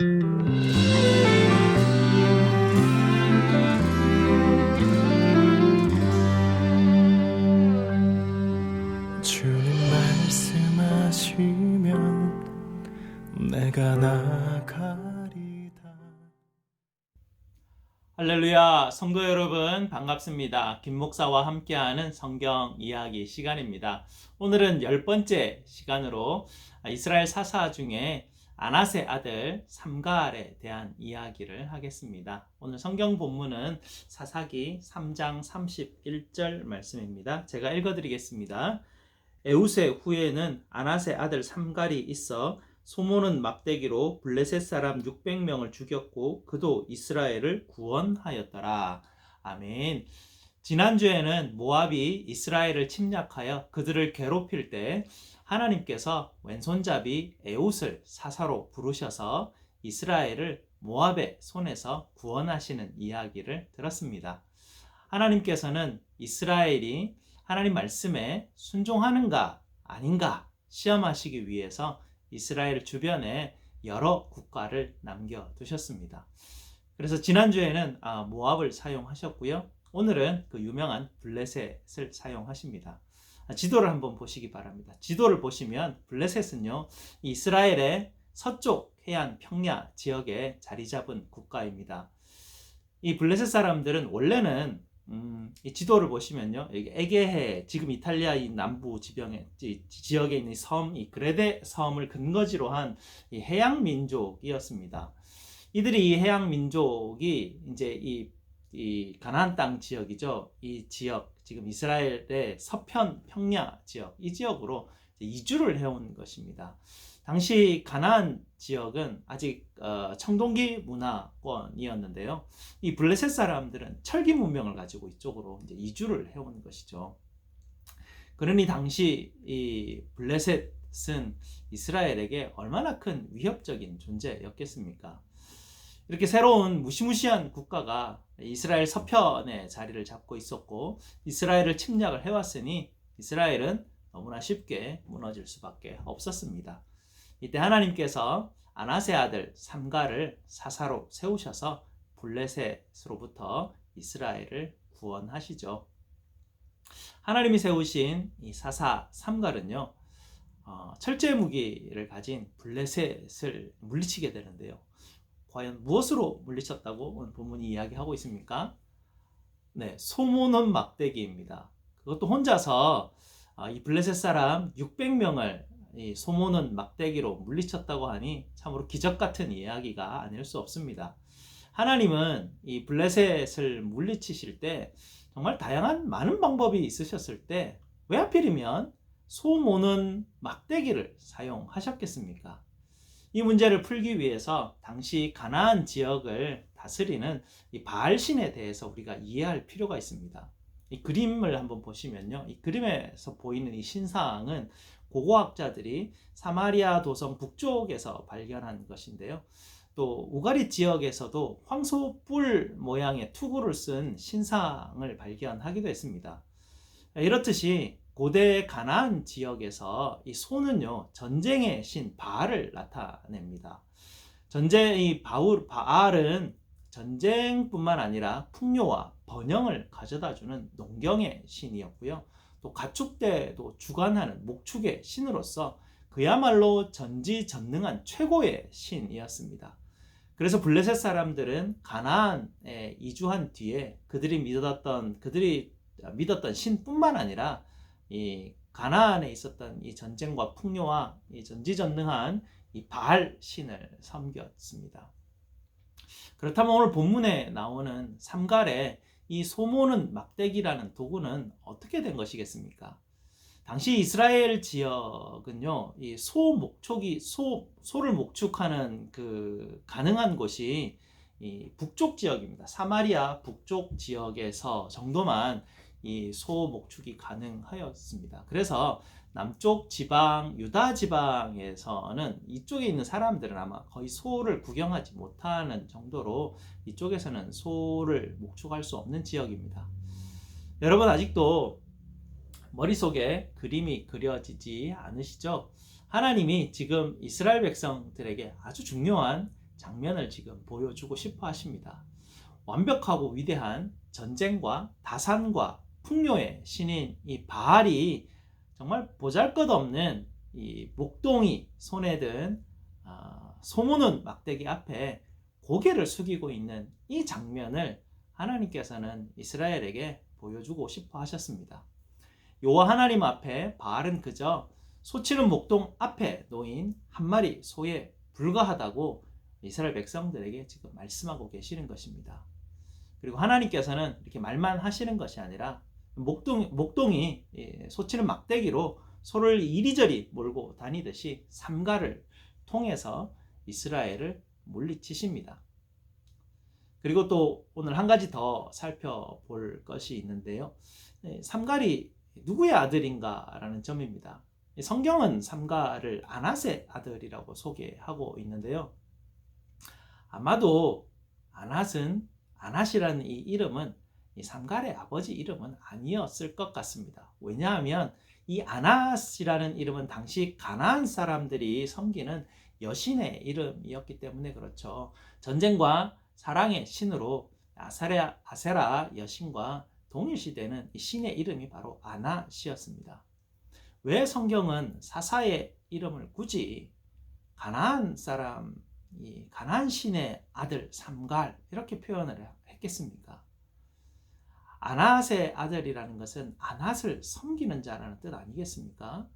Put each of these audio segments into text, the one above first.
주님 말씀하시면 내가 나가리다. 할렐루야, 성도 여러분 반갑습니다. 김 목사와 함께하는 성경 이야기 시간입니다. 오늘은 10번째 시간으로 이스라엘 사사 중에 아낫의 아들 삼갈에 대한 이야기를 하겠습니다. 오늘 성경 본문은 사사기 3장 31절 말씀입니다. 제가 읽어드리겠습니다. 에우세 후에는 아낫의 아들 삼갈이 있어 소모는 막대기로 블레셋 사람 600명을 죽였고 그도 이스라엘을 구원하였더라. 아멘. 지난주에는 모압이 이스라엘을 침략하여 그들을 괴롭힐 때 하나님께서 왼손잡이 에웃을 사사로 부르셔서 이스라엘을 모압의 손에서 구원하시는 이야기를 들었습니다. 하나님께서는 이스라엘이 하나님 말씀에 순종하는가 아닌가 시험하시기 위해서 이스라엘 주변에 여러 국가를 남겨두셨습니다. 그래서 지난주에는 모압을 사용하셨고요. 오늘은 그 유명한 블레셋을 사용하십니다. 지도를 한번 보시기 바랍니다. 지도를 보시면 블레셋은요, 이스라엘의 서쪽 해안 평야 지역에 자리 잡은 국가입니다. 이 블레셋 사람들은 원래는 이 지도를 보시면요, 에게해, 지금 이탈리아 이 남부 지역에 있는 섬, 이 그레데 섬을 근거지로 한 이 해양 민족이었습니다. 이들이 이 해양 민족이 이제 이 가나안 땅 지역이죠. 이 지역, 지금 이스라엘의 서편 평야 지역, 이 지역으로 이주를 해온 것입니다. 당시 가나안 지역은 아직 청동기 문화권이었는데요. 이 블레셋 사람들은 철기 문명을 가지고 이쪽으로 이제 이주를 해온 것이죠. 그러니 당시 이 블레셋은 이스라엘에게 얼마나 큰 위협적인 존재였겠습니까? 이렇게 새로운 무시무시한 국가가 이스라엘 서편에 자리를 잡고 있었고 이스라엘을 침략을 해왔으니 이스라엘은 너무나 쉽게 무너질 수밖에 없었습니다. 이때 하나님께서 아낫의 아들 삼갈을 사사로 세우셔서 블레셋으로부터 이스라엘을 구원하시죠. 하나님이 세우신 이 사사 삼갈은요, 철제 무기를 가진 블레셋을 물리치게 되는데요. 과연 무엇으로 물리쳤다고 오늘 본문이 이야기하고 있습니까? 네, 소모는 막대기입니다. 그것도 혼자서 이 블레셋 사람 600명을 이 소모는 막대기로 물리쳤다고 하니 참으로 기적 같은 이야기가 아닐 수 없습니다. 하나님은 이 블레셋을 물리치실 때 정말 다양한 많은 방법이 있으셨을 때 왜 하필이면 소모는 막대기를 사용하셨겠습니까? 이 문제를 풀기 위해서 당시 가나안 지역을 다스리는 이 바알 신에 대해서 우리가 이해할 필요가 있습니다. 이 그림을 한번 보시면요, 이 그림에서 보이는 이 신상은 고고학자들이 사마리아 도성 북쪽에서 발견한 것인데요. 또 우가리 지역에서도 황소뿔 모양의 투구를 쓴 신상을 발견하기도 했습니다. 이렇듯이 고대 가나안 지역에서 이 소는요, 전쟁의 신 바알을 나타냅니다. 이 바알은 전쟁뿐만 아니라 풍요와 번영을 가져다주는 농경의 신이었고요. 또 가축대도 주관하는 목축의 신으로서 그야말로 전지전능한 최고의 신이었습니다. 그래서 블레셋 사람들은 가나안에 이주한 뒤에 그들이 믿었던 신뿐만 아니라 이 가나안에 있었던 이 전쟁과 풍요와 이 전지전능한 이 바알 신을 섬겼습니다. 그렇다면 오늘 본문에 나오는 삼갈의 이 소모는 막대기라는 도구는 어떻게 된 것이겠습니까? 당시 이스라엘 지역은요, 이 소를 목축하는 그 가능한 곳이 이 북쪽 지역입니다. 사마리아 북쪽 지역에서 정도만 이 소 목축이 가능하였습니다. 그래서 남쪽 지방, 유다 지방에서는 이쪽에 있는 사람들은 아마 거의 소를 구경하지 못하는 정도로 이쪽에서는 소를 목축할 수 없는 지역입니다. 여러분 아직도 머릿속에 그림이 그려지지 않으시죠? 하나님이 지금 이스라엘 백성들에게 아주 중요한 장면을 지금 보여주고 싶어 하십니다. 완벽하고 위대한 전쟁과 다산과 풍요의 신인 이 바알이 정말 보잘것없는 이 목동이 손에 든 소모는 막대기 앞에 고개를 숙이고 있는 이 장면을 하나님께서는 이스라엘에게 보여주고 싶어 하셨습니다. 여호와 하나님 앞에 바알은 그저 소치는 목동 앞에 놓인 한 마리 소에 불과하다고 이스라엘 백성들에게 지금 말씀하고 계시는 것입니다. 그리고 하나님께서는 이렇게 말만 하시는 것이 아니라 목동이 소치는 막대기로 소를 이리저리 몰고 다니듯이 삼가를 통해서 이스라엘을 물리치십니다. 그리고 또 오늘 한 가지 더 살펴볼 것이 있는데요. 삼갈이 누구의 아들인가라는 점입니다. 성경은 삼갈을 아낫의 아들이라고 소개하고 있는데요. 아마도 아낫이라는 이 이름은 이 삼갈의 아버지 이름은 아니었을 것 같습니다. 왜냐하면 이 아낫이라는 이름은 당시 가나안 사람들이 섬기는 여신의 이름이었기 때문에 그렇죠. 전쟁과 사랑의 신으로 아세라 여신과 동일시되는 이 신의 이름이 바로 아낫이었습니다. 왜 성경은 사사의 이름을 굳이 가나안 사람, 이 가나안 신의 아들 삼갈 이렇게 표현을 했겠습니까? 아낫의 아들이라는 것은 아낫을 섬기는 자라는 뜻 아니겠습니까?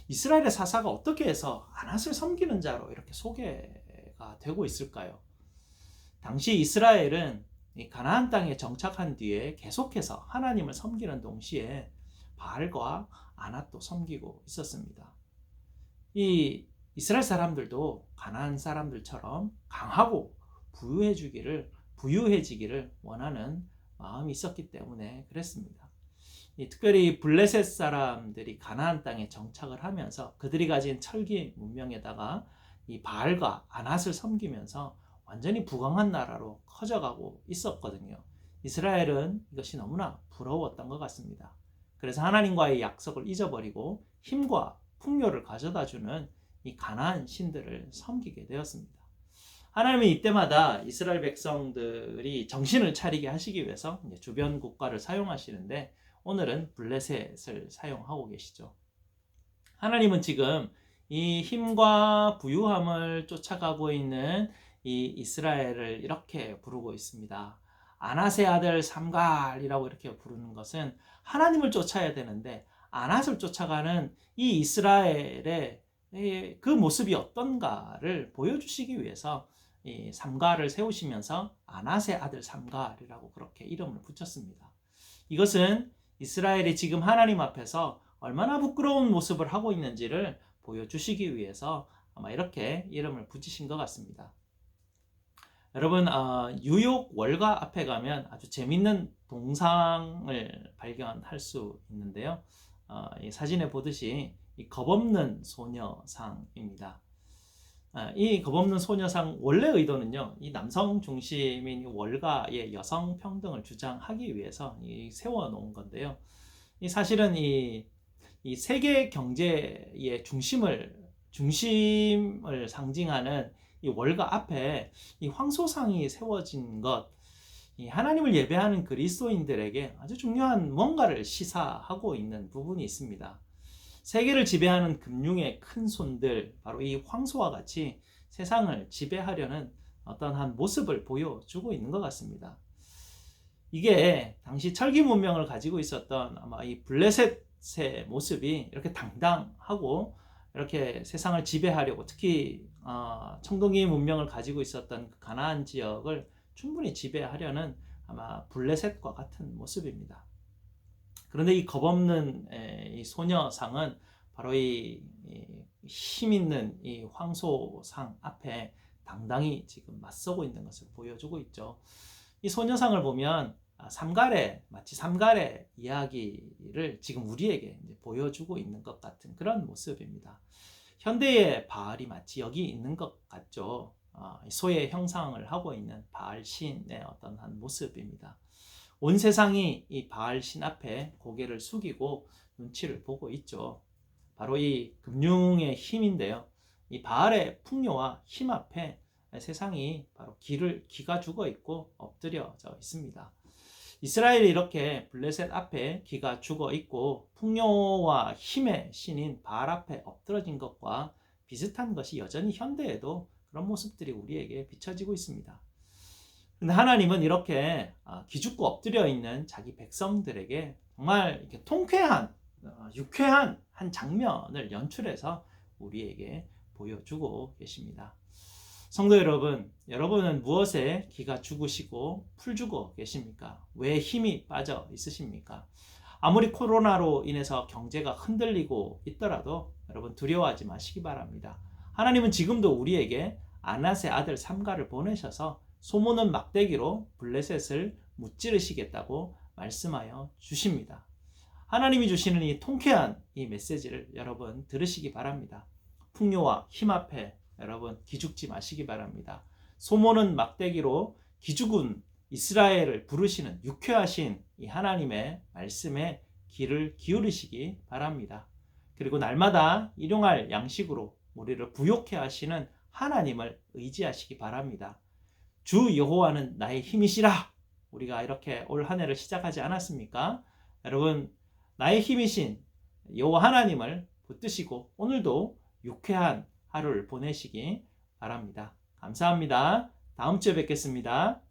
이스라엘의 사사가 어떻게 해서 아낫을 섬기는 자로 이렇게 소개가 되고 있을까요? 당시 이스라엘은 가나안 땅에 정착한 뒤에 계속해서 하나님을 섬기는 동시에 바알과 아낫도 섬기고 있었습니다. 이 이스라엘 사람들도 가나안 사람들처럼 강하고 부유해지기를 원하는 마음이 있었기 때문에 그랬습니다. 특별히 블레셋 사람들이 가나안 땅에 정착을 하면서 그들이 가진 철기 문명에다가 이 바알과 아낫을 섬기면서 완전히 부강한 나라로 커져가고 있었거든요. 이스라엘은 이것이 너무나 부러웠던 것 같습니다. 그래서 하나님과의 약속을 잊어버리고 힘과 풍요를 가져다주는 이 가나안 신들을 섬기게 되었습니다. 하나님은 이때마다 이스라엘 백성들이 정신을 차리게 하시기 위해서 주변 국가를 사용하시는데 오늘은 블레셋을 사용하고 계시죠. 하나님은 지금 이 힘과 부유함을 쫓아가고 있는 이 이스라엘을 이렇게 부르고 있습니다. 아낫의 아들 삼갈이라고 이렇게 부르는 것은 하나님을 쫓아야 되는데 아낫을 쫓아가는 이 이스라엘의 그 모습이 어떤가를 보여주시기 위해서 이 삼갈을 세우시면서 아낫의 아들 삼갈이라고 그렇게 이름을 붙였습니다. 이것은 이스라엘이 지금 하나님 앞에서 얼마나 부끄러운 모습을 하고 있는지를 보여주시기 위해서 아마 이렇게 이름을 붙이신 것 같습니다. 여러분, 뉴욕 월가 앞에 가면 아주 재밌는 동상을 발견할 수 있는데요. 이 사진에 보듯이 이 겁없는 소녀상입니다. 이 겁없는 소녀상 원래 의도는요, 이 남성 중심인 월가의 여성 평등을 주장하기 위해서 세워놓은 건데요. 이 사실은 이 세계 경제의 중심을 상징하는 이 월가 앞에 이 황소상이 세워진 것, 이 하나님을 예배하는 그리스도인들에게 아주 중요한 뭔가를 시사하고 있는 부분이 있습니다. 세계를 지배하는 금융의 큰 손들, 바로 이 황소와 같이 세상을 지배하려는 어떤 한 모습을 보여주고 있는 것 같습니다. 이게 당시 철기 문명을 가지고 있었던 아마 이 블레셋의 모습이 이렇게 당당하고 이렇게 세상을 지배하려고, 특히 청동기 문명을 가지고 있었던 가나안 지역을 충분히 지배하려는 아마 블레셋과 같은 모습입니다. 그런데 이 겁없는 이 소녀상은 바로 이 힘 있는 이 황소상 앞에 당당히 지금 맞서고 있는 것을 보여주고 있죠. 이 소녀상을 보면 마치 삼갈의 이야기를 지금 우리에게 이제 보여주고 있는 것 같은 그런 모습입니다. 현대의 바알이 마치 여기 있는 것 같죠. 소의 형상을 하고 있는 바알 신의 어떤 한 모습입니다. 온 세상이 이 바알 신 앞에 고개를 숙이고 눈치를 보고 있죠. 바로 이 금융의 힘인데요. 이 바알의 풍요와 힘 앞에 세상이 바로 기가 죽어 있고 엎드려져 있습니다. 이스라엘이 이렇게 블레셋 앞에 기가 죽어 있고 풍요와 힘의 신인 바알 앞에 엎드러진 것과 비슷한 것이 여전히 현대에도 그런 모습들이 우리에게 비춰지고 있습니다. 근데 하나님은 이렇게 기죽고 엎드려 있는 자기 백성들에게 정말 이렇게 통쾌한, 유쾌한 한 장면을 연출해서 우리에게 보여주고 계십니다. 성도 여러분, 여러분은 무엇에 기가 죽으시고 풀죽어 계십니까? 왜 힘이 빠져 있으십니까? 아무리 코로나로 인해서 경제가 흔들리고 있더라도 여러분 두려워하지 마시기 바랍니다. 하나님은 지금도 우리에게 아낫의 아들 삼가를 보내셔서 소모는 막대기로 블레셋을 무찌르시겠다고 말씀하여 주십니다. 하나님이 주시는 이 통쾌한 이 메시지를 여러분 들으시기 바랍니다. 풍요와 힘 앞에 여러분 기죽지 마시기 바랍니다. 소모는 막대기로 기죽은 이스라엘을 부르시는 유쾌하신 이 하나님의 말씀에 귀를 기울이시기 바랍니다. 그리고 날마다 일용할 양식으로 우리를 부욕해 하시는 하나님을 의지하시기 바랍니다. 주 여호와는 나의 힘이시라. 우리가 이렇게 올 한 해를 시작하지 않았습니까? 여러분, 나의 힘이신 여호와 하나님을 붙드시고 오늘도 유쾌한 하루를 보내시기 바랍니다. 감사합니다. 다음 주에 뵙겠습니다.